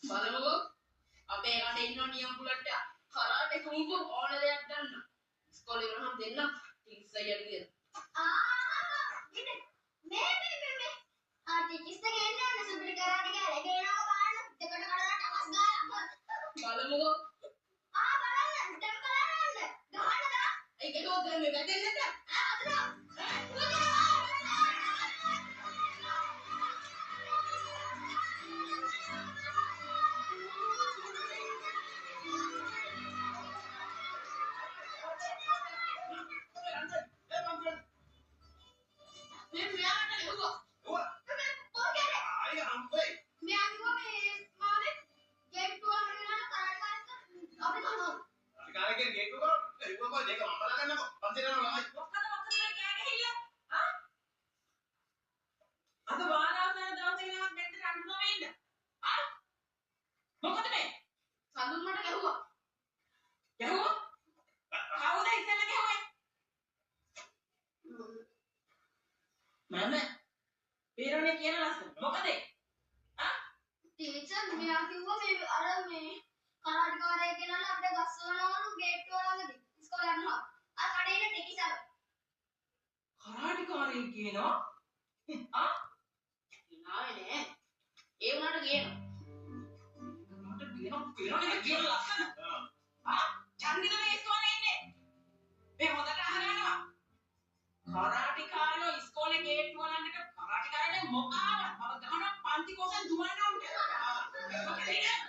බලමුකෝ අපේ රටේ ඉන්න නියම් පුලට කරාටේ කුඹු ඕන දෙයක් ගන්න. ඉස්කෝලේ වුණාම දෙන්න ටිකස් අයියට කියලා. ටිකස් එක එන්නේ නැහැ සුපිරි කරාටේ කියලා. ඒක එනවා බලන්න. දෙකට කඩලා ටකස් ගාලා. බලමුකෝ. බලන්න. දැන් බලන්න. ගහන්නද? ඒක හොද මේ වැදෙන්නේ නැද්ද? අදලා. Mama, Pirone කියන ලස්සන. මොකද? ටීචර් මෙයා කිව්වා මේ අර මේ කරාටිකාරයෙක් ගෙනල්ලා අපිට ගස්සවනවලු ගේට්ටුව ළඟදී. ඉස්කෝලේ යනවා. අර කඩේ ඉන්න ටෙකිසාව. කරාටිකාරයෙක් කියනවා? ඉනාවේ නෑ. ඒ වුණාට කියනවා. මට Pirone කියන ලස්සන. චන්දිද මේ ඉස්කෝලේ ඉන්නේ. මේ හොඳට අහගෙන යනවා. කරාටිකාරයෝ ඉස්කෝලේ ගේට්ටුව ළඟට කරාටිකාරයනේ මොකාව මම ගහන පන්ති කොසෙන් දුවන්න ඕනේ. මොකද